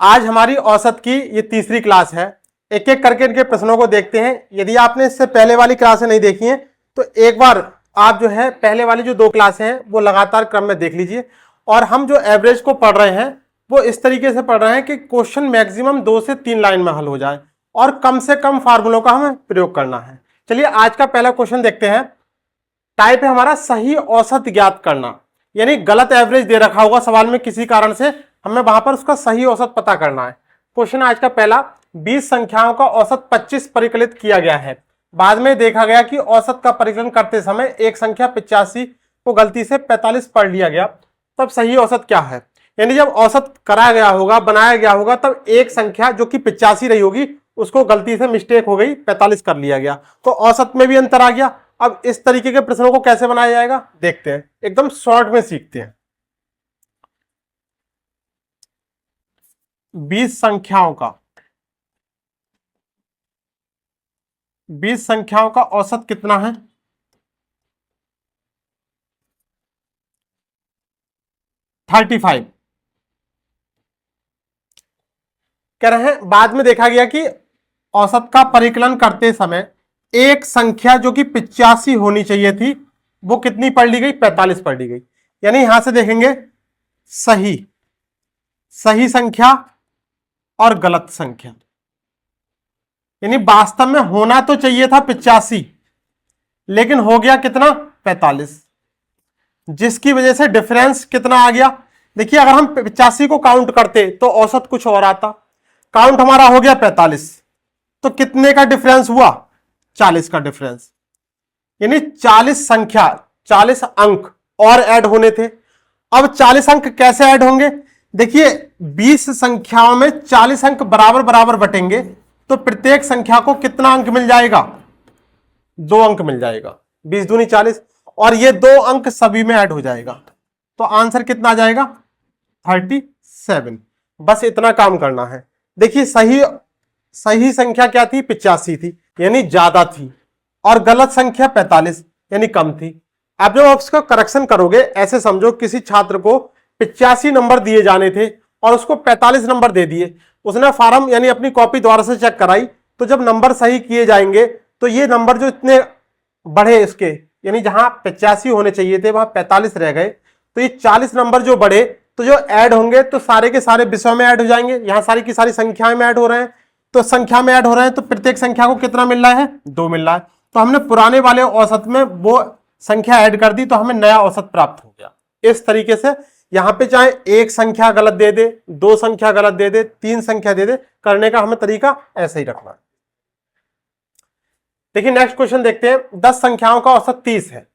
आज हमारी औसत की ये तीसरी क्लास है। एक एक करके इनके प्रश्नों को देखते हैं। यदि आपने इससे पहले वाली क्लासें नहीं देखी हैं तो एक बार आप जो है पहले वाली जो 2 क्लासें हैं वो लगातार क्रम में देख लीजिए। और हम जो एवरेज को पढ़ रहे हैं वो इस तरीके से पढ़ रहे हैं कि क्वेश्चन मैक्सिमम 2 से 3 लाइन में हल हो जाए और कम से कम फार्मूलों का हमें प्रयोग करना है। चलिए आज का पहला क्वेश्चन देखते हैं। टाइप है हमारा सही औसत ज्ञात करना, यानी गलत एवरेज दे रखा होगा सवाल में किसी कारण से, हमें वहां पर उसका सही औसत पता करना है। क्वेश्चन आज का पहला, 20 संख्याओं का औसत 25 परिकलित किया गया है। बाद में देखा गया कि औसत का परिकलन करते समय एक संख्या 85 को गलती से 45 पढ़ लिया गया, तब सही औसत क्या है। यानी जब औसत कराया गया होगा, बनाया गया होगा, तब एक संख्या जो कि 85 रही होगी उसको गलती से मिस्टेक हो गई, 45 कर लिया गया, तो औसत में भी अंतर आ गया। अब इस तरीके के प्रश्नों को कैसे बनाया जाएगा देखते हैं, एकदम शॉर्ट में सीखते हैं। 20 संख्याओं का औसत कितना है? 35 कह रहे हैं। बाद में देखा गया कि औसत का परिकलन करते समय एक संख्या जो कि 85 होनी चाहिए थी वो कितनी पढ़ ली गई? 45 पढ़ ली गई। यानी यहां से देखेंगे सही संख्या और गलत संख्या, यानी वास्तव में होना तो चाहिए था 85 लेकिन हो गया कितना? 45, जिसकी वजह से डिफरेंस कितना आ गया? देखिए अगर हम 85 को काउंट करते तो औसत कुछ और आता, काउंट हमारा हो गया 45, तो कितने का डिफरेंस हुआ? 40 का डिफरेंस। यानी 40 अंक और ऐड होने थे। अब 40 अंक कैसे ऐड होंगे? देखिए 20 संख्याओं में 40 अंक बराबर बराबर बटेंगे तो प्रत्येक संख्या को कितना अंक मिल जाएगा? 2 अंक मिल जाएगा। 20 दूनी 40 और ये 2 अंक सभी में ऐड हो जाएगा, तो आंसर कितना आ जाएगा? 37। बस इतना काम करना है। देखिए सही संख्या क्या थी? 85 थी, यानी ज्यादा थी, और गलत संख्या 45 यानी कम थी। आप जब उसका करेक्शन करोगे, ऐसे समझो किसी छात्र को 85 नंबर दिए जाने थे और उसको 45 नंबर दे दिए। उसने फॉर्म यानी अपनी कॉपी द्वारा से चेक कराई, तो जब नंबर सही किए जाएंगे तो ये नंबर जो इतने बढ़े इसके, यानी जहां 85 होने चाहिए थे वहां 45 रह गए, तो ये 40 नंबर जो बढ़े तो जो ऐड होंगे तो सारे के सारे विषयों में ऐड हो जाएंगे। यहां सारी की सारी संख्याएं में ऐड हो रहे हैं, तो संख्या में ऐड हो रहे हैं, तो प्रत्येक संख्या को कितना मिल रहा है? 2 मिल रहा है। तो हमने पुराने वाले औसत में वो संख्या ऐड कर दी तो हमें नया औसत प्राप्त हो गया। इस तरीके से यहां पे चाहे एक संख्या गलत दे दे, 2 संख्या गलत दे दे, 3 संख्या दे दे, करने का हमें तरीका ऐसे ही रखना है। देखिए नेक्स्ट क्वेश्चन देखते हैं। 10 संख्याओं का औसत 30 है।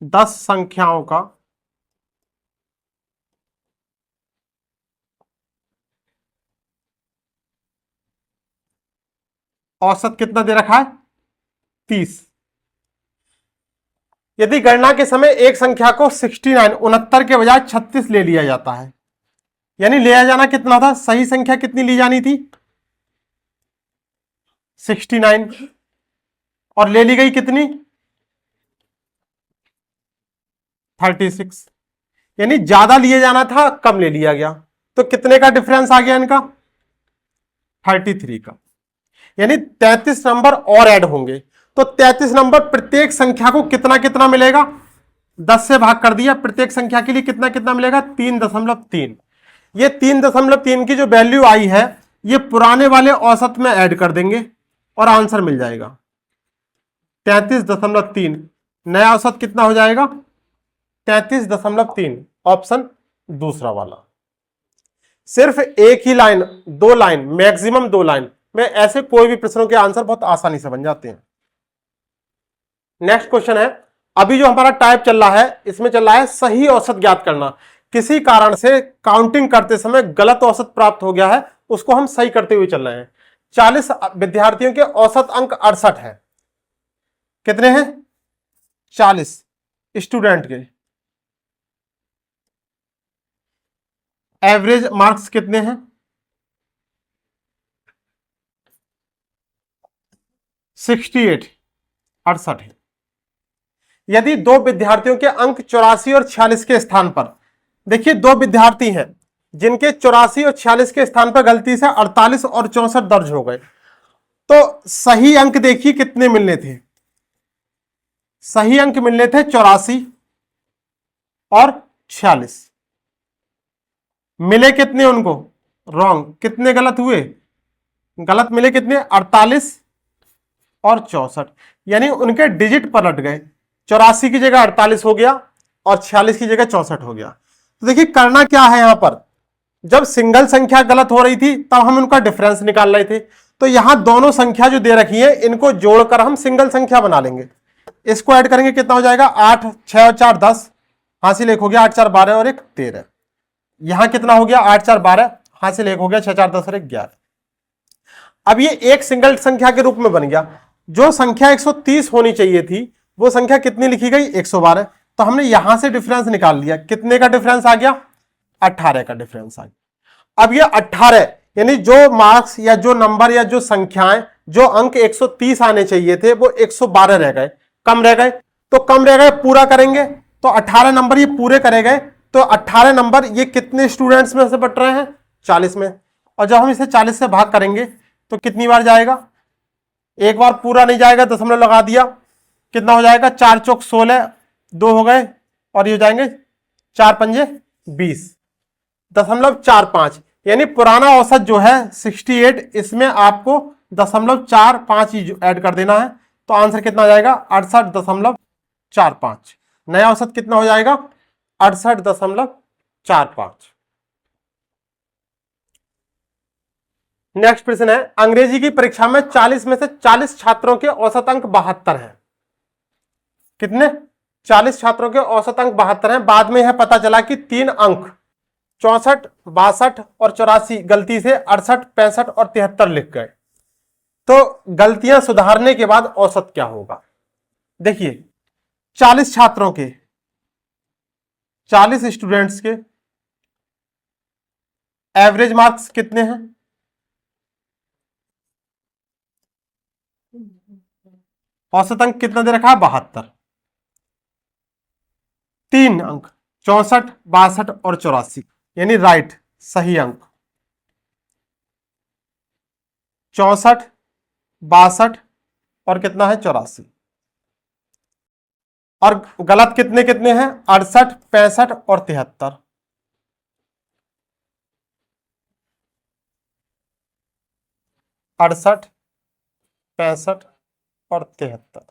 10 संख्याओं का औसत कितना दे रखा है? 30। यदि गणना के समय एक संख्या को 69 के बजाय 36 ले लिया जाता है, यानी लिया जाना कितना था? सही संख्या कितनी ली जानी थी? 69, और ले ली गई कितनी? 36, यानी ज्यादा लिए जाना था, कम ले लिया गया, तो कितने का डिफरेंस आ गया इनका? 33 का। यानी 33 नंबर और ऐड होंगे, तो 33 नंबर प्रत्येक संख्या को कितना कितना मिलेगा? 10 से भाग कर दिया, प्रत्येक संख्या के लिए कितना कितना मिलेगा? 3.3। ये 3.3 की जो वैल्यू आई है ये पुराने वाले औसत में ऐड कर देंगे और आंसर मिल जाएगा 33.3। नया औसत कितना हो जाएगा? 33.3, ऑप्शन दूसरा वाला। सिर्फ एक ही लाइन, 2 लाइन, मैक्सिमम 2 लाइन में ऐसे कोई भी प्रश्नों के आंसर बहुत आसानी से बन जाते हैं। नेक्स्ट क्वेश्चन है। अभी जो हमारा टाइप चल रहा है इसमें चल रहा है सही औसत ज्ञात करना। किसी कारण से काउंटिंग करते समय गलत औसत प्राप्त हो गया है, उसको हम सही करते हुए चल रहे हैं। 40 विद्यार्थियों के औसत अंक 68 है। कितने हैं? 40 स्टूडेंट के। एवरेज मार्क्स कितने हैं? 68 है। यदि 2 विद्यार्थियों के अंक 84 और 46 के स्थान पर, देखिए 2 विद्यार्थी हैं जिनके 84 और 46 के स्थान पर गलती से 48 और 64 दर्ज हो गए। तो सही अंक देखिए कितने मिलने थे, सही अंक मिलने थे 84 और 46, मिले कितने उनको, रॉन्ग, कितने गलत हुए, गलत मिले कितने, 48 और 64, यानी उनके डिजिट पलट गए, 84 की जगह 48 हो गया और 46 की जगह 64 हो गया। तो देखिए करना क्या है, यहां पर जब सिंगल संख्या गलत हो रही थी तब हम उनका डिफरेंस निकाल रहे थे, तो यहां दोनों संख्या जो दे रखी है इनको जोड़कर हम सिंगल संख्या बना लेंगे। इसको ऐड करेंगे कितना हो जाएगा, 8, 6 और 4 10, हासिल 1 हो गया, 8 4 12 और 1 13। यहां कितना हो गया, 8 4 12, हासिल 1 हो गया, 6 4 10 और 1 11। अब ये एक सिंगल संख्या के रूप में बन गया। जो संख्या 130 होनी चाहिए थी वो संख्या कितनी लिखी गई, 112। तो हमने यहां से डिफरेंस निकाल लिया, कितने का डिफरेंस आ गया, 18 का डिफरेंस आ गया। अब ये 18 यानी जो मार्क्स या जो नंबर या जो संख्याएं, जो अंक 130 आने चाहिए थे वो 112 रह गए, कम रह गए। तो कम रह गए, पूरा करेंगे तो 18 नंबर ये पूरे करे गए, तो 18 नंबर ये कितने स्टूडेंट्स में से बट रहे हैं, 40 में। और जब हम इसे 40 से भाग करेंगे तो कितनी बार जाएगा, एक बार पूरा नहीं जाएगा, दशमलव लगा दिया, कितना हो जाएगा, 4 चौक 16, 2 हो गए और ये हो जाएंगे 4 पंजे 20.45, यानी पुराना औसत जो है 68, इसमें आपको 0.45 ऐड कर देना है, तो आंसर कितना आ जाएगा, 68.45। नया औसत कितना हो जाएगा, 68.45। नेक्स्ट प्रश्न है, अंग्रेजी की परीक्षा में 40 में से 40 छात्रों के औसत अंक 72 हैं। कितने, 40 छात्रों के औसत अंक 72 हैं। बाद में यह पता चला कि 3 अंक 64, 62 और 84 गलती से 68, 65 और 73 लिख गए। तो गलतियां सुधारने के बाद औसत क्या होगा, देखिए 40 छात्रों के, 40 स्टूडेंट्स के एवरेज मार्क्स कितने हैं, औसत अंक कितना दे रखा है, 72। 3 अंक 64, 62 और 84, यानी राइट, सही अंक 64, 62 और कितना है, 84। और गलत कितने कितने हैं, 68, 65 और 73। 68, 65 और 73।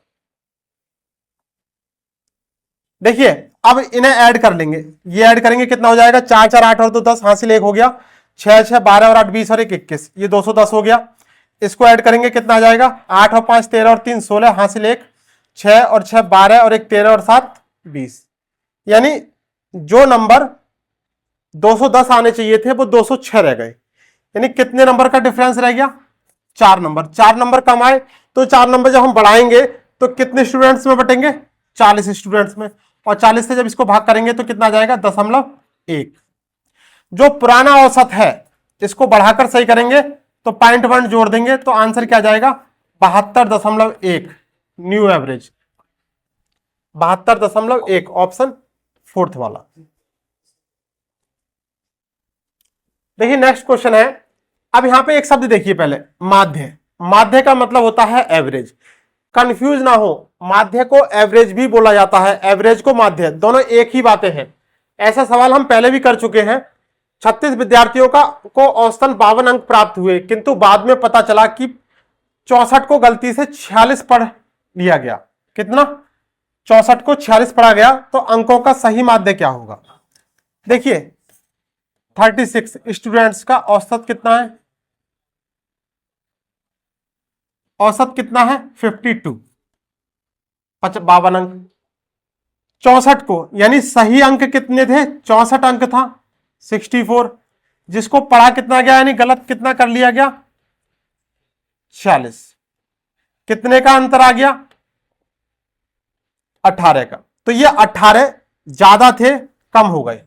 देखिए अब इन्हें ऐड कर लेंगे, ये ऐड करेंगे कितना हो जाएगा, 4 4 8 और 2 10, हासिल 1 हो गया, 6 6 12 और 8 20 और 1 21, ये 210 हो गया। इसको ऐड करेंगे कितना आ जाएगा, 8 और 5 13 और 3 16, हासिल 1, 6 और 6 12 और 1 13 और 7 20, यानी जो नंबर 210 आने चाहिए थे वो 206 रह गए, यानी कितने नंबर का डिफरेंस रह गया, 4 नंबर। 4 नंबर कम आए तो 4 नंबर जब हम बढ़ाएंगे तो कितने स्टूडेंट्स में बटेंगे, 40 स्टूडेंट्स में, और 40 से जब इसको भाग करेंगे तो कितना आ जाएगा, 0.1। जो पुराना औसत है इसको बढ़ाकर सही करेंगे तो 0.1 जोड़ देंगे तो आंसर क्या जाएगा, 72.1, न्यू एवरेज 72.1, ऑप्शन फोर्थ वाला। देखिए नेक्स्ट क्वेश्चन है, अब यहां पे एक शब्द देखिए पहले, माध्य। माध्य का मतलब होता है एवरेज, कंफ्यूज ना हो, माध्य को एवरेज भी बोला जाता है, एवरेज को माध्य, दोनों एक ही बातें हैं। ऐसा सवाल हम पहले भी कर चुके हैं। 36 विद्यार्थियों को औसतन 52 अंक प्राप्त हुए, किंतु बाद में पता चला कि 64 को गलती से 46 पढ़ लिया गया। कितना, 64 को 46 पढ़ा गया, तो अंकों का सही माध्य क्या होगा। देखिए 36 स्टूडेंट्स का औसत कितना है, औसत कितना है 52, 52 अंक। 64 को, यानी सही अंक कितने थे, 64 अंक था, 64, जिसको पढ़ा कितना गया, यानी गलत कितना कर लिया गया, 46, कितने का अंतर आ गया, 18 का। तो ये 18 ज्यादा थे, कम हो गए,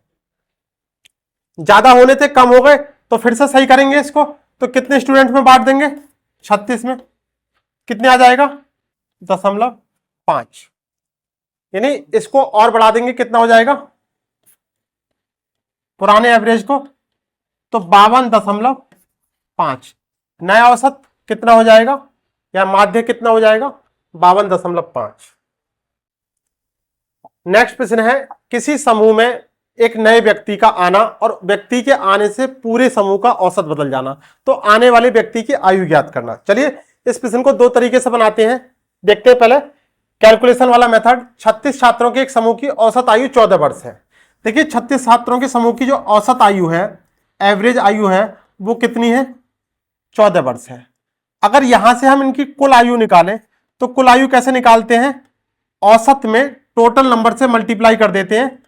ज्यादा होने थे कम हो गए, तो फिर से सही करेंगे इसको, तो कितने स्टूडेंट में बांट देंगे, 36 में, कितने आ जाएगा, 0.5, यानी इसको और बढ़ा देंगे, कितना हो जाएगा, पुराने एवरेज को तो 52.5। नया औसत कितना हो जाएगा या माध्य कितना हो जाएगा? 52.5। नेक्स्ट प्रश्न है, किसी समूह में एक नए व्यक्ति का आना और व्यक्ति के आने से पूरे समूह का औसत बदल जाना, तो आने वाले व्यक्ति की आयु ज्ञात करना। चलिए इस प्रश्न को दो तरीके से बनाते हैं, देखते हैं। पहले कैलकुलेशन वाला मेथड, 36 छात्रों के एक समूह की औसत आयु 14 वर्ष है। देखिए 36 छात्रों के समूह की जो औसत आयु है, एवरेज आयु है, वो कितनी है? 14 वर्ष है। अगर यहां से हम इनकी कुल आयु निकालें तो कुल आयु कैसे निकालते हैं? औसत में टोटल नंबर से मल्टीप्लाई कर देते हैं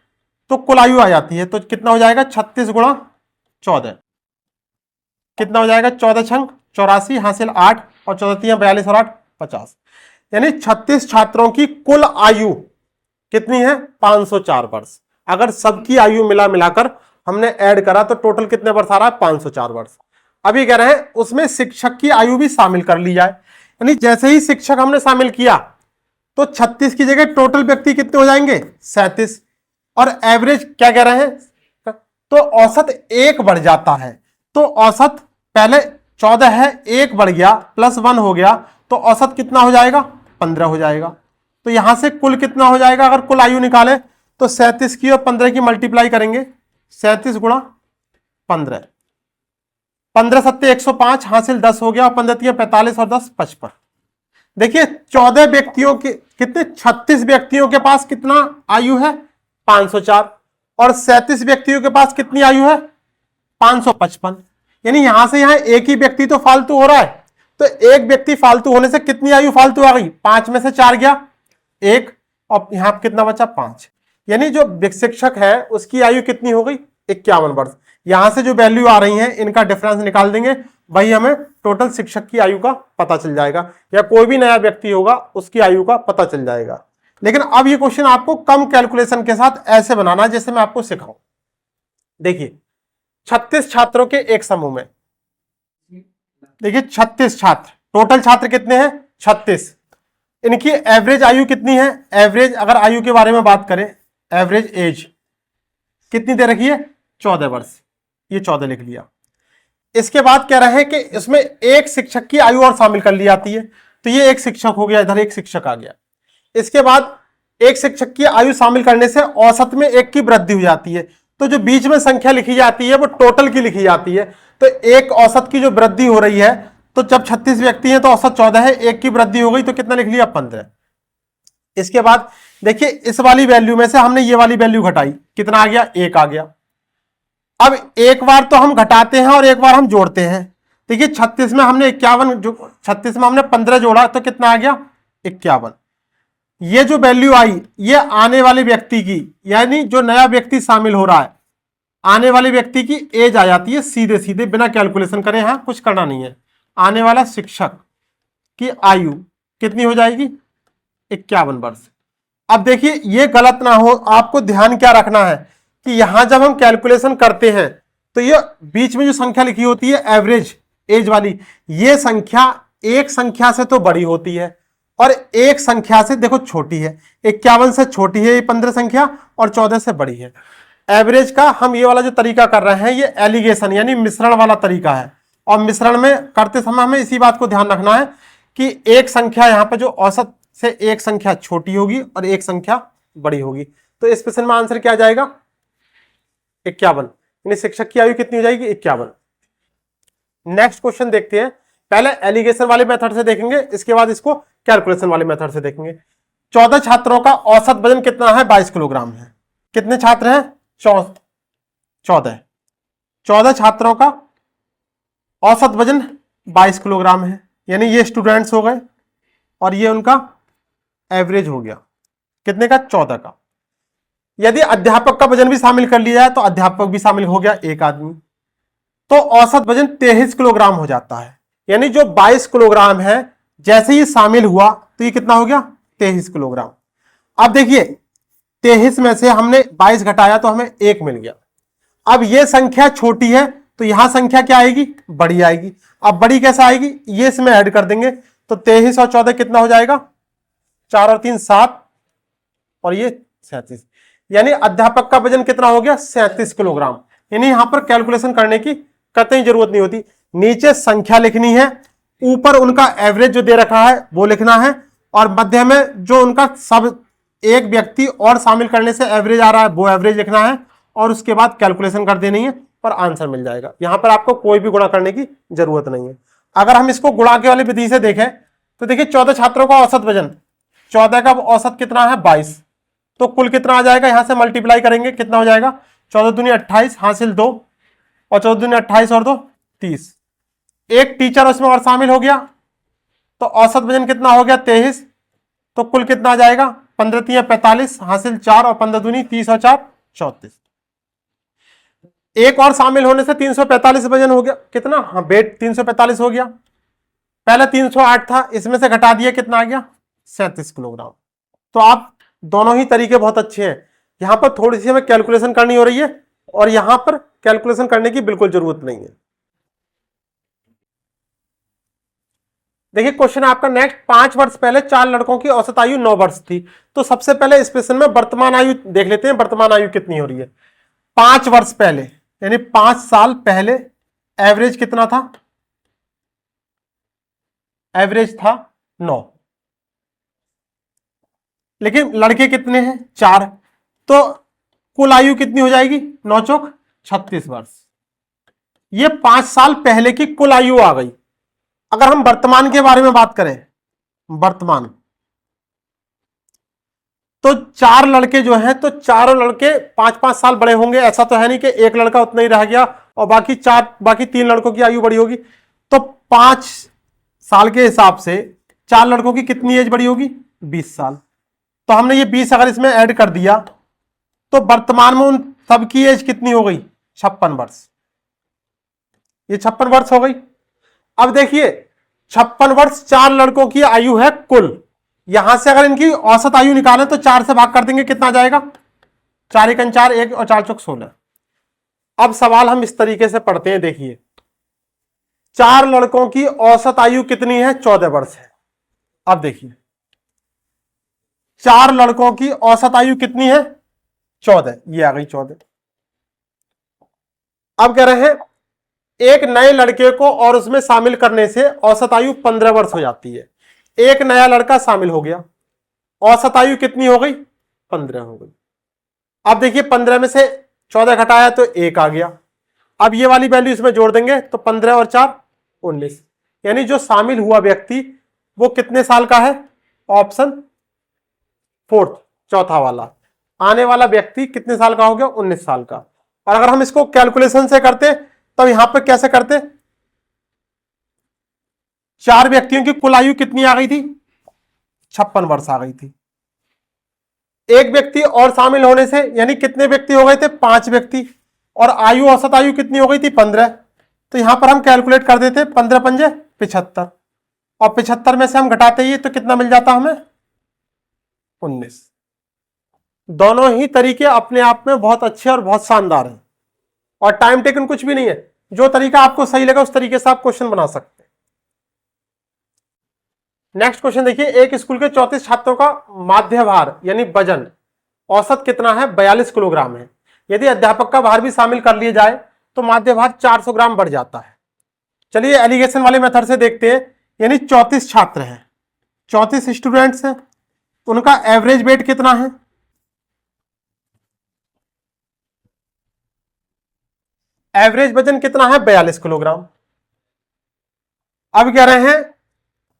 तो कुल आयु आ जाती है। तो कितना हो जाएगा? 36 गुणा 14। कितना हो जाएगा? 14 छंग 84, हासिल 8 और 14 42 और 8 50। यानी 36 छात्रों की कुल आयु कितनी है? 504 वर्ष। अगर सबकी आयु मिलाकर हमने ऐड करा तो टोटल कितने वर्ष आ रहा है? 504 वर्ष। अभी कह रहे हैं उसमें शिक्षक की आयु भी शामिल कर ली जाए। यानी जैसे ही शिक्षक हमने शामिल किया तो 36 की जगह टोटल व्यक्ति कितने हो जाएंगे? 37। और एवरेज क्या कह रहे हैं? तो औसत 1 बढ़ जाता है। तो औसत पहले 14 है, 1 बढ़ गया, प्लस 1 हो गया, तो औसत कितना हो जाएगा? 15 हो जाएगा। तो यहां से कुल कितना हो जाएगा? अगर कुल आयु निकाले तो 37 की और 15 की मल्टीप्लाई करेंगे, 37 गुणा 15, 15 सत्ते 105, हासिल 10 हो गया, 15 45 और 10 55। देखिए 14 व्यक्तियों के कितने? 36 व्यक्तियों के पास कितना आयु है? 504। और 37 व्यक्तियों के पास कितनी आयु है? 555। यानी यहां से यहां एक ही व्यक्ति तो फालतू हो रहा है, तो एक व्यक्ति फालतू होने से कितनी आयु फालतू आ गई? 5 में से 4 गया 1, और यहां कितना बचा? 5। यानी जो शिक्षक है उसकी आयु कितनी हो गई? 51 वर्ष। यहां से जो वैल्यू आ रही है इनका डिफरेंस निकाल देंगे, वही हमें टोटल शिक्षक की आयु का पता चल जाएगा, या कोई भी नया व्यक्ति होगा उसकी आयु का पता चल जाएगा। लेकिन अब ये क्वेश्चन आपको कम कैलकुलेशन के साथ ऐसे बनाना जैसे मैं आपको सिखाऊं। देखिए 36 छात्रों के एक समूह में, देखिए 36 छात्र, टोटल छात्र कितने हैं? 36। इनकी एवरेज आयु कितनी है? एवरेज अगर आयु के बारे में बात करें, एवरेज एज कितनी दे रखी है? 14 वर्ष। ये 14 लिख लिया। इसके बाद कह रहे हैं कि इसमें एक शिक्षक की आयु और शामिल कर ली जाती है, तो ये एक शिक्षक हो गया, इधर एक शिक्षक आ गया। इसके बाद एक शिक्षक की आयु शामिल करने से औसत में 1 की वृद्धि हो जाती है, तो जो बीच में संख्या लिखी जाती है वो टोटल की लिखी जाती है। तो एक औसत की जो वृद्धि हो रही है, तो जब 36 व्यक्ति हैं तो औसत 14 है, 1 की वृद्धि हो गई तो कितना लिख लिया? 15। इसके बाद देखिए इस वाली वैल्यू में से हमने ये वाली वैल्यू घटाई, कितना आ गया? 1 आ गया। अब एक बार तो हम घटाते हैं और एक बार हम जोड़ते हैं। देखिए 36 में हमने 51, 36 में हमने 15 जोड़ा तो कितना आ गया? 51। ये जो वैल्यू आई ये आने वाले व्यक्ति की, यानी जो नया व्यक्ति शामिल हो रहा है, आने वाले व्यक्ति की एज आ जाती है सीधे सीधे, बिना कैलकुलेशन करे, यहां कुछ करना नहीं है। आने वाला शिक्षक की आयु कितनी हो जाएगी? 51 वर्ष। अब देखिए ये गलत ना हो, आपको ध्यान क्या रखना है कि यहां जब हम कैलकुलेशन करते हैं तो ये बीच में जो संख्या लिखी होती है एवरेज एज वाली, ये संख्या एक संख्या से तो बड़ी होती है और एक संख्या से देखो छोटी है। 51 से छोटी है ये 15 संख्या और 14 से बड़ी है। एवरेज का हम ये वाला जो तरीका कर रहे हैं ये एलिगेशन यानी मिश्रण वाला तरीका है, और मिश्रण में करते समय हमें इसी बात को ध्यान रखना है कि एक संख्या यहां पर जो औसत से एक संख्या छोटी होगी और एक संख्या बड़ी होगी। तो इस प्रश्न में आंसर क्या जाएगा? 51। यानी शिक्षक की आयु कितनी हो जाएगी? 51। नेक्स्ट क्वेश्चन देखते हैं। पहले एलिगेशन वाले मेथड से देखेंगे, इसके बाद इसको कैलकुलेशन वाले मेथड से देखेंगे। 14 छात्रों का औसत वजन कितना है? 22 किलोग्राम है। कितने छात्र हैं? 14। 14 छात्रों का औसत वजन 22 किलोग्राम है, यानी ये स्टूडेंट्स हो गए और ये उनका एवरेज हो गया कितने का? 14 का। यदि अध्यापक का वजन भी शामिल कर लिया जाए तो अध्यापक भी शामिल हो गया, एक आदमी, तो औसत वजन 23 किलोग्राम हो जाता है। यानी जो 22 किलोग्राम है जैसे ही शामिल हुआ तो ये कितना हो गया? 23 किलोग्राम। अब देखिए 23 में से हमने 22 घटाया तो हमें 1 मिल गया। अब ये संख्या छोटी है तो यहां संख्या क्या आएगी? बड़ी आएगी। अब बड़ी कैसे आएगी? ये इसमें ऐड कर देंगे तो 23 और 14 कितना हो जाएगा? 4 और 3 7 और ये 37। यानी अध्यापक का वजन कितना हो गया? 37 किलोग्राम। यानी यहां पर कैलकुलेशन करने की कतई जरूरत नहीं होती। नीचे संख्या लिखनी है, ऊपर उनका एवरेज जो दे रखा है वो लिखना है, और मध्य में जो उनका सब एक व्यक्ति और शामिल करने से एवरेज आ रहा है वो एवरेज लिखना है, और उसके बाद कैलकुलेशन कर देनी है और आंसर मिल जाएगा। यहां पर आपको कोई भी गुणा करने की जरूरत नहीं है। अगर हम इसको गुणा के वाली विधि से देखें तो देखिए 14 छात्रों का औसत वजन, 14 का औसत कितना है 22, तो कुल कितना आ जाएगा, यहां से मल्टीप्लाई करेंगे कितना हो जाएगा 14 दूनी 28 हासिल 2, और 14 दूनी 28 और 2 30। एक टीचर उसमें और शामिल हो गया तो औसत वजन कितना हो गया 23, तो कुल कितना आ जाएगा 15 3 45 हासिल 4, और 15 दूनी 30 और 4 34। एक और शामिल होने से 345 वजन हो गया कितना, हाँ वेट 345 हो गया। पहले 308 था, इसमें से घटा दिया कितना आ गया 37 किलोग्राम। तो आप दोनों ही तरीके बहुत अच्छे हैं। यहां पर थोड़ी सी हमें कैलकुलेशन करनी हो रही है, और यहां पर कैलकुलेशन करने की बिल्कुल जरूरत नहीं है। देखिए क्वेश्चन आपका नेक्स्ट, 5 वर्ष पहले 4 लड़कों की औसत आयु 9 वर्ष थी। तो सबसे पहले इस प्रश्न में वर्तमान आयु देख लेते हैं, वर्तमान आयु कितनी हो रही है। 5 वर्ष पहले यानी 5 साल पहले एवरेज कितना था, एवरेज था 9, लेकिन लड़के कितने हैं 4, तो कुल आयु कितनी हो जाएगी 9 चौक 36 वर्ष। ये 5 साल पहले की कुल आयु आ गई। अगर हम वर्तमान के बारे में बात करें, वर्तमान, तो 4 लड़के जो हैं, तो चारों लड़के 5-5 साल बड़े होंगे। ऐसा तो है नहीं कि एक लड़का उतना ही रह गया और बाकी 3 लड़कों की आयु बड़ी होगी। तो 5 साल के हिसाब से 4 लड़कों की कितनी एज बड़ी होगी 20 साल। तो हमने ये 20 अगर इसमें ऐड कर दिया तो वर्तमान में उन सबकी एज कितनी हो गई 56 वर्ष। ये 56 वर्ष हो गई। अब देखिए 56 वर्ष 4 लड़कों की आयु है कुल। यहां से अगर इनकी औसत आयु निकालें तो 4 से भाग कर देंगे कितना आ जाएगा, 4 एकन 4, 1 और 4 चौक 16। अब सवाल हम इस तरीके से पढ़ते हैं, देखिए 4 लड़कों की औसत आयु कितनी है 14 वर्ष है। अब देखिए 4 लड़कों की औसत आयु कितनी है 14, ये आ गई 14। अब कह रहे हैं एक नए लड़के को और उसमें शामिल करने से औसत आयु 15 वर्ष हो जाती है। एक नया लड़का शामिल हो गया, औसत आयु कितनी हो गई 15 हो गई। अब देखिए 15 में से 14 घटाया तो 1 आ गया। अब ये वाली वैल्यू इसमें जोड़ देंगे तो 15 और 4 19, यानी जो शामिल हुआ व्यक्ति वो कितने साल का है, ऑप्शन 4 चौथा वाला, आने वाला व्यक्ति कितने साल का हो गया 19 साल का। और अगर हम इसको कैलकुलेशन से करते तो यहां पर कैसे करते, 4 व्यक्तियों की कुल आयु कितनी आ गई थी 56 वर्ष आ गई थी। एक व्यक्ति और शामिल होने से यानी कितने व्यक्ति हो गए थे 5 व्यक्ति, और आयु औसत आयु कितनी हो गई थी 15। तो यहां पर हम कैलकुलेट कर देते 15 पंजे 75, और 75 में से हम घटाते ही तो कितना मिल जाता हमें 19। दोनों ही तरीके अपने आप में बहुत अच्छे और बहुत शानदार हैं, और टाइम टेकन कुछ भी नहीं है। जो तरीका आपको सही लगा उस तरीके से आप क्वेश्चन बना सकते हैं। नेक्स्ट क्वेश्चन देखिए, एक स्कूल के 34 छात्रों का माध्य भार यानी वजन औसत कितना है 42 किलोग्राम है। यदि अध्यापक का भार भी शामिल कर लिया जाए तो माध्य भार 400 ग्राम बढ़ जाता है। चलिए एलिगेशन वाले मेथड से देखते हैं। यानी 34 छात्र हैं, 34 स्टूडेंट्स हैं, उनका एवरेज वेट कितना है, एवरेज वजन कितना है 42 किलोग्राम। अब कह रहे हैं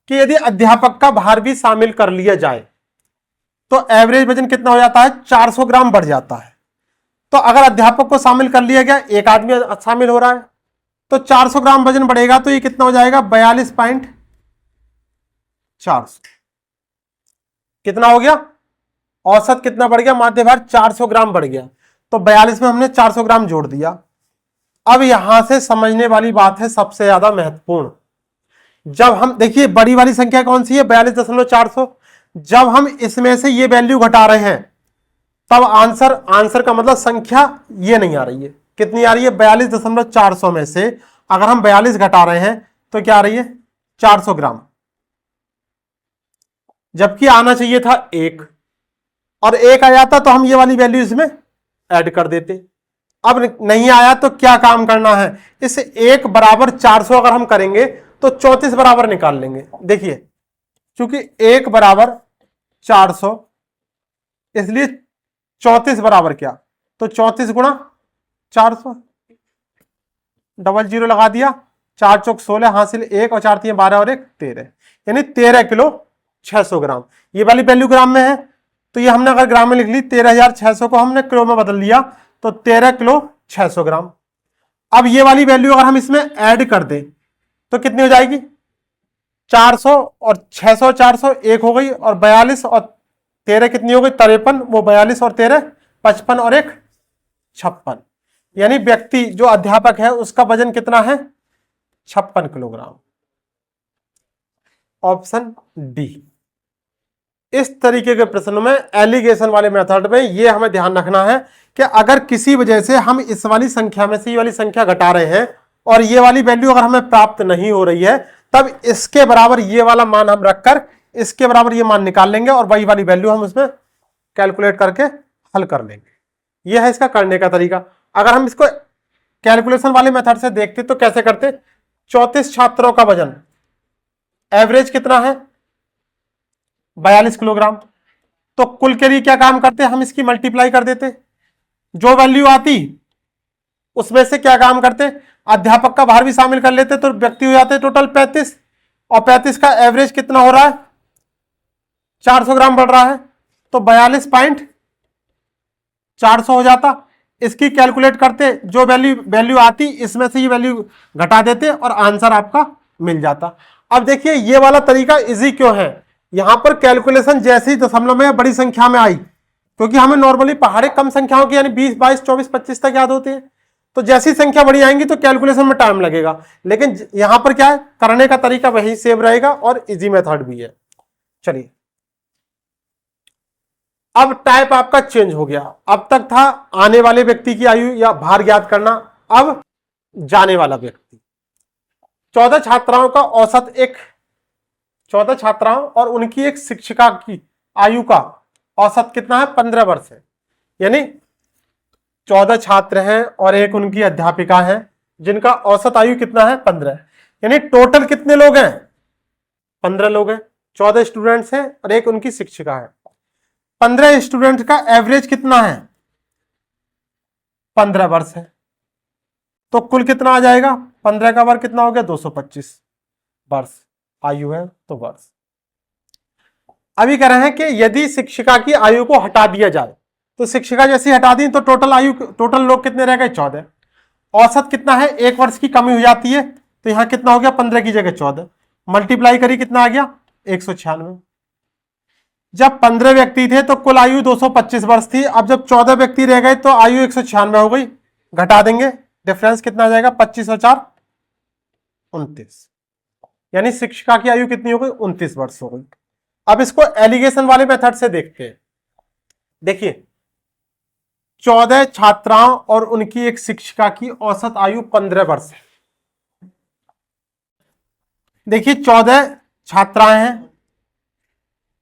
कि यदि अध्यापक का भार भी शामिल कर लिया जाए तो एवरेज वजन कितना हो जाता है 400 ग्राम बढ़ जाता है। तो अगर अध्यापक को शामिल कर लिया गया, एक आदमी शामिल हो रहा है, तो 400 ग्राम वजन बढ़ेगा, तो ये कितना हो जाएगा 42.400। कितना हो गया, औसत कितना बढ़ गया, माध्य भार 400 ग्राम बढ़ गया। तो 42 में हमने 400 ग्राम जोड़ दिया। अब यहां से समझने वाली बात है सबसे ज्यादा महत्वपूर्ण, जब हम देखिए बड़ी वाली संख्या कौन सी है 42.400, जब हम इसमें से ये वैल्यू घटा रहे हैं तब आंसर का मतलब संख्या ये नहीं आ रही है। कितनी आ रही है 42.400 में से अगर हम 42 घटा रहे हैं तो क्या आ रही है 400 ग्राम, जबकि आना चाहिए था 1, और 1 आ जाता तो हम ये वाली वैल्यू इसमें ऐड कर देते। अब नहीं आया तो क्या काम करना है, इस 1 बराबर 400 अगर हम करेंगे तो 34 बराबर निकाल लेंगे। देखिए क्योंकि 1 बराबर 400 इसलिए 34 बराबर क्या, तो 34 गुणा 400, डबल जीरो लगा दिया, 4 चौक 16 हासिल 1 और 4 3 12 और 1 13, यानी 13 किलो 600 ग्राम। ये वाली वैल्यू ग्राम में है तो ये हमने अगर ग्राम में लिख ली, 13,600 को हमने किलो में बदल लिया तो 13 किलो 600 ग्राम। अब ये वाली वैल्यू अगर हम इसमें ऐड कर दें तो कितनी हो जाएगी, 400 और 600 400 1 हो गई, और 42 और 13 कितनी हो गई 53, वो 42 और 13 55 और 1 56, यानी व्यक्ति जो अध्यापक है उसका वजन कितना है 56 किलोग्राम। Option D. इस तरीके के प्रश्नों में एलिगेशन वाले मेथड में ये हमें ध्यान रखना है कि अगर किसी वजह से हम इस वाली संख्या में से ये वाली संख्या घटा रहे हैं और ये वाली वैल्यू अगर हमें प्राप्त नहीं हो रही है, तब इसके बराबर ये वाला मान हम रखकर इसके बराबर ये मान निकाल लेंगे और वही वाली वैल्यू हम उसमें कैलकुलेट करके हल कर लेंगे। यह है इसका करने का तरीका। अगर हम इसको कैलकुलेशन वाले मेथड से देखते तो कैसे करते, 34 छात्रों का वजन एवरेज कितना है 42 किलोग्राम, तो कुल के लिए क्या काम करते, हम इसकी मल्टीप्लाई कर देते, जो वैल्यू आती उसमें से क्या काम करते, अध्यापक का भार भी शामिल कर लेते, तो व्यक्ति हो जाते टोटल 35, और 35 का एवरेज कितना हो रहा है 400 ग्राम बढ़ रहा है, तो 42.400 हो जाता। इसकी कैलकुलेट करते, जो वैल्यू आती इसमें से ये वैल्यू घटा देते और आंसर आपका मिल जाता। अब देखिए ये वाला तरीका इजी क्यों है, यहां पर कैलकुलेशन जैसे ही दशमलव में बड़ी संख्या में आई, क्योंकि हमें नॉर्मली पहाड़े कम संख्याओं की यानी 20 22 24 25 तक याद होते हैं, तो जैसी संख्या बड़ी आएंगी तो कैलकुलेशन में टाइम लगेगा, लेकिन यहां पर क्या है करने का तरीका वही सेम रहेगा और इजी मेथड भी है। चलिए अब टाइप आपका चेंज हो गया, अब तक था आने वाले व्यक्ति की आयु या भार ज्ञात करना, अब जाने वाला व्यक्ति। 14 छात्राओं का औसत 14 छात्राओं और उनकी एक शिक्षिका की आयु का औसत कितना है 15 वर्ष है, यानी 14 छात्र हैं और एक उनकी अध्यापिका है जिनका औसत आयु कितना है 15, यानी टोटल कितने लोग हैं 15 लोग हैं, 14 स्टूडेंट्स हैं और एक उनकी शिक्षिका है। 15 स्टूडेंट का एवरेज कितना है 15 वर्ष है, तो कुल कितना आ जाएगा 15 का वर्ग कितना हो गया 225 वर्ष आयु है, तो वर्ष। अभी कह रहे हैं कि यदि शिक्षिका की आयु को हटा दिया जाए, तो शिक्षिका जैसी हटा दी तो टोटल लोग कितने रह गए 14, औसत कितना है 1 वर्ष की कमी हो जाती है, तो यहां कितना हो गया 15 की जगह 14, मल्टीप्लाई करी कितना आ गया 196। जब 15 व्यक्ति थे तो कुल आयु 225 वर्ष थी, अब जब 14 व्यक्ति रह गए तो आयु 196 हो गई, घटा देंगे डिफरेंस कितना आ जाएगा 25 और 4 29, यानी शिक्षिका की आयु कितनी हो गई 29 वर्ष हो गई। अब इसको एलिगेशन वाले मेथड से देखते हैं। देखिए 14 छात्राओं और उनकी एक शिक्षिका की औसत आयु 15 वर्ष है। देखिए 14 छात्राएं हैं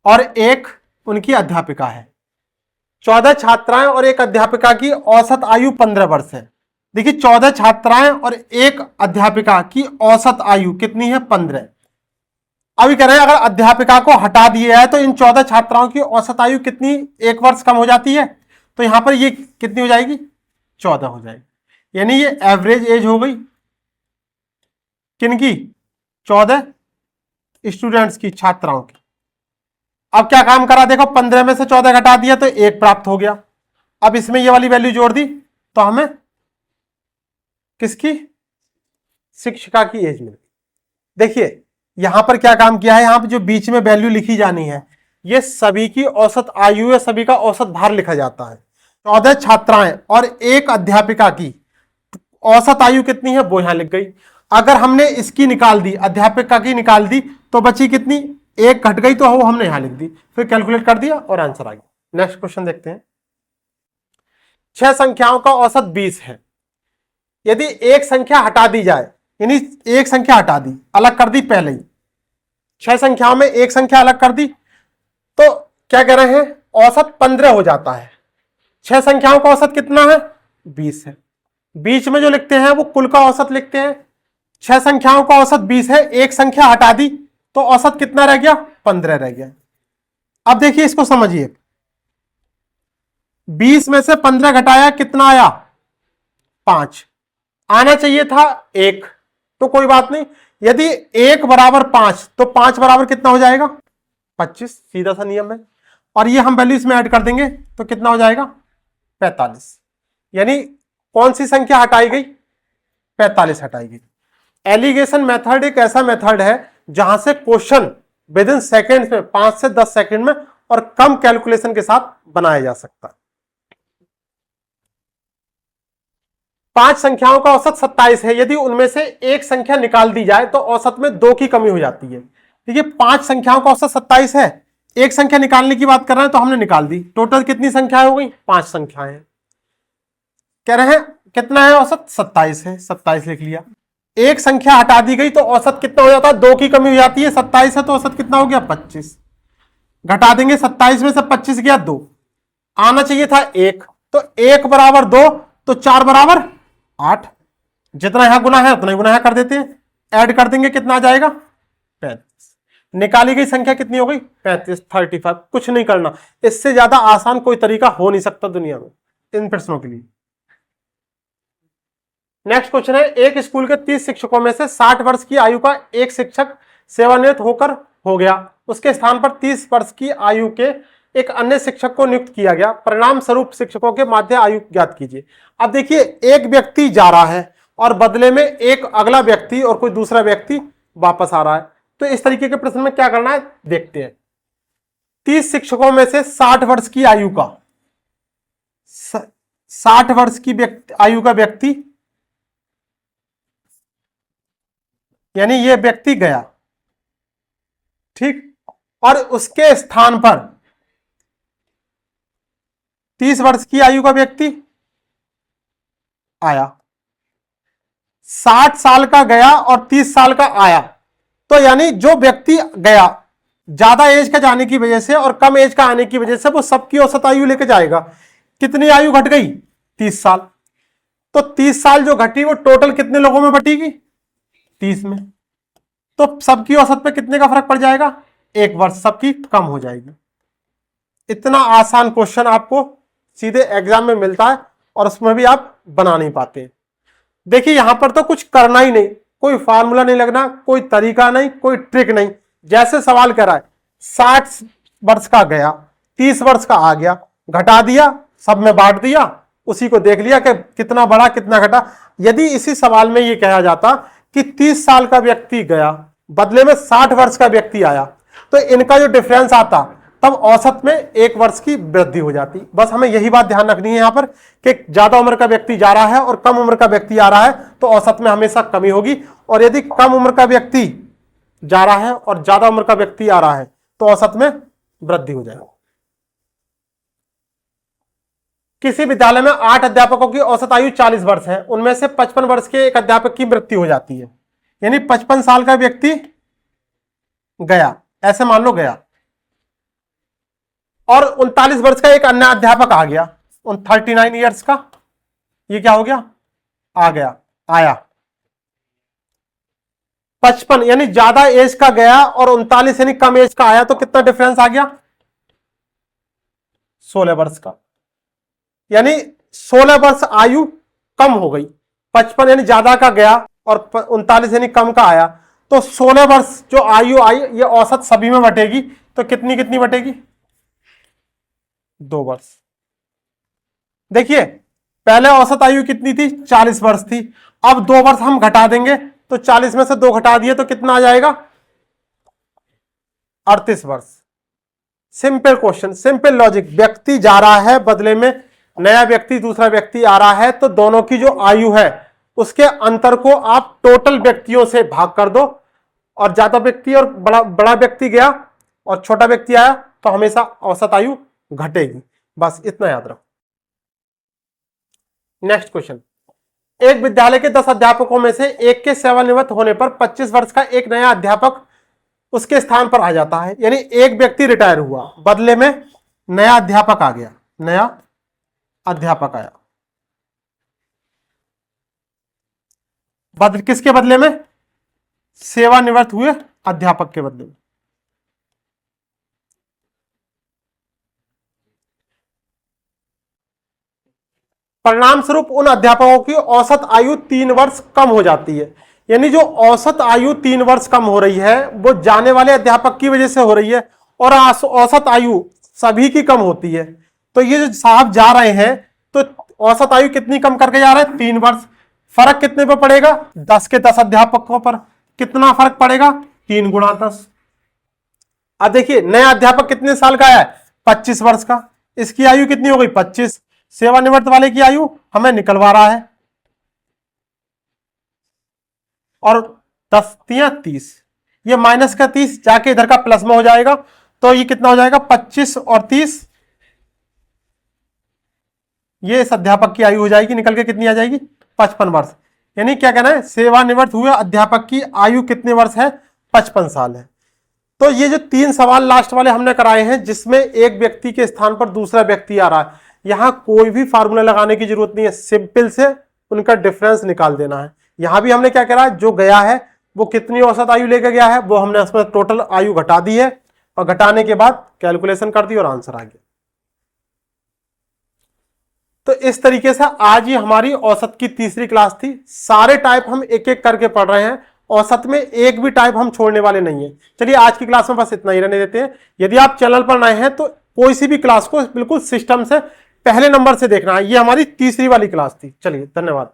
और एक उनकी अध्यापिका है, 14 छात्राएं और एक अध्यापिका की औसत आयु 15 वर्ष है। देखिए 14 छात्राएं और एक अध्यापिका की औसत आयु कितनी है 15। अभी कह रहे हैं अगर अध्यापिका को हटा दिया है तो इन 14 छात्राओं की औसत आयु कितनी 1 वर्ष कम हो जाती है, तो यहां पर ये कितनी हो जाएगी 14 हो जाएगी, यानी ये एवरेज एज हो गई किनकी 14 स्टूडेंट्स की छात्राओं की। अब क्या काम करा देखो 15 में से 14 घटा दिया तो 1 प्राप्त हो गया, अब इसमें ये वाली वैल्यू जोड़ दी तो हमें किसकी शिक्षिका की एज मिल गई। देखिए यहां पर क्या काम किया है, यहां पर जो बीच में वैल्यू लिखी जानी है ये सभी की औसत आयु है, सभी का औसत भार लिखा जाता है। 14 छात्राएं और एक अध्यापिका की औसत आयु कितनी है वो यहां लिख गई। अगर हमने इसकी निकाल दी अध्यापिका की निकाल दी तो बची कितनी 1 घट गई, तो वो हमने यहां लिख दी, फिर कैलकुलेट कर दिया और आंसर आ गया। नेक्स्ट क्वेश्चन देखते हैं। 6 संख्याओं का औसत 20 है, यदि एक संख्या हटा दी जाए, यानी एक संख्या हटा दी अलग कर दी पहले ही, 6 संख्याओं में एक संख्या अलग कर दी तो क्या कह रहे हैं औसत 15 हो जाता है। 6 संख्याओं का औसत कितना है 20 है, बीच में जो लिखते हैं वो कुल का औसत लिखते हैं। 6 संख्याओं का औसत 20 है, एक संख्या हटा दी तो औसत कितना रह गया? 15 रह गया। अब देखिए इसको समझिए, 20 में से 15 घटाया, कितना आया? 5। आना चाहिए था 1, तो कोई बात नहीं। यदि 1 बराबर 5 तो 5 बराबर कितना हो जाएगा? 25, सीधा सा नियम है। और ये हम वैल्यू इसमें ऐड कर देंगे तो कितना हो जाएगा? 45। यानी कौन सी संख्या हटाई गई? 45 हटाई गई। एलिगेशन मेथड एक ऐसा मेथड है जहां से क्वेश्चन विद इन सेकेंड में, 5 से 10 सेकेंड में और कम कैलकुलेशन के साथ बनाया जा सकता है। 5 संख्याओं का औसत 27 है, यदि उनमें से एक संख्या निकाल दी जाए तो औसत में 2 की कमी हो जाती है। देखिए 5 संख्याओं का औसत 27 है, एक संख्या निकालने की बात कर रहे हैं तो हमने निकाल दी, टोटल कितनी संख्या हो गई? 5 संख्याएं। कह रहे हैं कितना है औसत? 27 है, 27 लिख लिया। एक संख्या हटा दी गई तो औसत कितना हो जाता है? 2 की कमी हो जाती है, 27 है तो औसत कितना हो गया? 25। घटा देंगे, 27 में से 25 गया 2, आना चाहिए था 1, तो 1 बराबर 2, तो 4 बराबर 8। जितना यहां गुना है उतना ही गुना कर देते हैं, ऐड कर देंगे, कितना आ जाएगा? 35। निकाली गई संख्या कितनी हो गई? 35, 35। कुछ नहीं करना, इससे ज्यादा आसान कोई तरीका हो नहीं सकता दुनिया में इन प्रश्नों के लिए। नेक्स्ट क्वेश्चन है, एक स्कूल के 30 शिक्षकों में से 60 वर्ष की आयु का एक शिक्षक सेवानिवृत्त होकर हो गया, उसके स्थान पर 30 वर्ष की आयु के एक अन्य शिक्षक को नियुक्त किया गया, परिणाम स्वरूप शिक्षकों के माध्य आयु ज्ञात कीजिए। अब देखिए एक व्यक्ति जा रहा है और बदले में एक अगला व्यक्ति और कोई दूसरा व्यक्ति वापस आ रहा है, तो इस तरीके के प्रश्न में क्या करना है देखते हैं। 30 शिक्षकों में से 60 वर्ष की आयु का, 60 वर्ष की आयु का व्यक्ति, यानी ये व्यक्ति गया, ठीक, और उसके स्थान पर 30 वर्ष की आयु का व्यक्ति आया। 60 साल का गया और 30 साल का आया, तो यानी जो व्यक्ति गया ज्यादा एज का जाने की वजह से और कम एज का आने की वजह से वो सबकी औसत आयु लेके जाएगा। कितनी आयु घट गई? 30 साल। तो 30 साल जो घटी वो टोटल कितने लोगों में बटेगी? 30 में। तो सबकी औसत पे कितने का फर्क पड़ जाएगा? 1 वर्ष सबकी कम हो जाएगी। इतना आसान क्वेश्चन आपको सीधे एग्जाम में मिलता है और उसमें भी आप बना नहीं पाते। देखिए यहां पर तो कुछ करना ही नहीं, कोई फार्मूला नहीं लगना, कोई तरीका नहीं, कोई ट्रिक नहीं। जैसे सवाल कर रहा है 60 वर्ष का गया, 30 वर्ष का आ गया, घटा दिया, सब में बांट दिया, उसी को देख लिया कि कितना बढ़ा कितना घटा। यदि इसी सवाल में यह कहा जाता कि 30 साल का व्यक्ति गया बदले में 60 वर्ष का व्यक्ति आया, तो इनका जो डिफरेंस आता तब औसत में 1 वर्ष की वृद्धि हो जाती। बस हमें यही बात ध्यान रखनी है यहां पर कि ज्यादा उम्र का व्यक्ति जा रहा है और कम उम्र का व्यक्ति आ रहा है तो औसत में हमेशा कमी होगी, और यदि कम उम्र का व्यक्ति जा रहा है और ज्यादा उम्र का व्यक्ति आ रहा है तो औसत में वृद्धि हो जाएगी। किसी विद्यालय में 8 अध्यापकों की औसत आयु 40 वर्ष है, उनमें से 55 वर्ष के एक अध्यापक की मृत्यु हो जाती है, यानी 55 साल का व्यक्ति गया, ऐसे मान लो गया, और 39 वर्ष का एक अन्य अध्यापक आ गया, 39 ईयर्स का, ये क्या हो गया? आ गया, आया। 55 यानी ज्यादा एज का गया और 39 यानी कम एज का आया, तो कितना डिफरेंस आ गया? 16 वर्ष का, यानी 16 वर्ष आयु कम हो गई। 55 यानी ज्यादा का गया और 39 यानी कम का आया, तो 16 वर्ष जो आयु आई ये औसत सभी में बटेगी, तो कितनी कितनी बटेगी? 2 वर्ष। देखिए पहले औसत आयु कितनी थी? 40 वर्ष थी, अब 2 वर्ष हम घटा देंगे तो 40 में से 2 घटा दिए तो कितना आ जाएगा? 38 वर्ष। Simple question, simple logic. व्यक्ति जा रहा है, बदले में नया व्यक्ति, दूसरा व्यक्ति आ रहा है, तो दोनों की जो आयु है उसके अंतर को आप टोटल व्यक्तियों से भाग कर दो, और ज्यादा व्यक्ति और बड़ा व्यक्ति गया और छोटा व्यक्ति आया तो हमेशा औसत आयु घटेगी। बस इतना याद रखो। नेक्स्ट क्वेश्चन, एक विद्यालय के 10 अध्यापकों में से एक के सेवानिवृत्त होने पर 25 वर्ष का एक नया अध्यापक उसके स्थान पर आ जाता है, यानी एक व्यक्ति रिटायर हुआ, बदले में नया अध्यापक आ गया, नया अध्यापक आया। बदले किसके बदले में? सेवानिवृत्त हुए अध्यापक के बदले में। परिणाम स्वरूप उन अध्यापकों की औसत आयु 3 वर्ष कम हो जाती है। यानी जो औसत आयु 3 वर्ष कम हो रही है वो जाने वाले अध्यापक की वजह से हो रही है, और औसत आयु सभी की कम होती है। तो ये जो साहब जा रहे हैं तो औसत आयु कितनी कम करके जा रहे हैं? 3 वर्ष। फर्क कितने पर पड़ेगा? 10 के 10 अध्यापकों पर। कितना फर्क पड़ेगा? 3 गुणा 10। अब देखिए नया अध्यापक कितने साल का है? 25 वर्ष का। इसकी आयु कितनी हो गई? 25। सेवानिवृत्त वाले की आयु हमें निकलवा रहा है, और 10 तियां 30, ये माइनस का 30 जाके इधर का प्लस में हो जाएगा। तो ये कितना हो जाएगा? 25 और 30, ये इस अध्यापक की आयु हो जाएगी, निकल के कितनी आ जाएगी? 55 वर्ष। यानी क्या कहना है? सेवानिवृत्त हुए अध्यापक की आयु कितने वर्ष है? 55 साल है। तो ये जो 3 सवाल लास्ट वाले हमने कराए हैं जिसमें एक व्यक्ति के स्थान पर दूसरा व्यक्ति आ रहा है, यहां कोई भी फार्मूला लगाने की जरूरत नहीं है, सिंपल से उनका डिफरेंस निकाल देना है। यहां भी हमने क्या करा, जो गया है वो कितनी औसत आयु लेकर गया है वो हमने उसमें टोटल आयु घटा दी है, और घटाने के बाद कैलकुलेशन कर दी और आंसर आ गया। तो इस तरीके से आज ये हमारी औसत की तीसरी क्लास थी। सारे टाइप हम एक एक करके पढ़ रहे हैं, औसत में एक भी टाइप हम छोड़ने वाले नहीं है। चलिए आज की क्लास में बस इतना ही रहने देते हैं। यदि आप चैनल पर नए हैं तो कोई सी भी क्लास को बिल्कुल सिस्टम से पहले नंबर से देखना है। ये हमारी तीसरी वाली क्लास थी। चलिए धन्यवाद।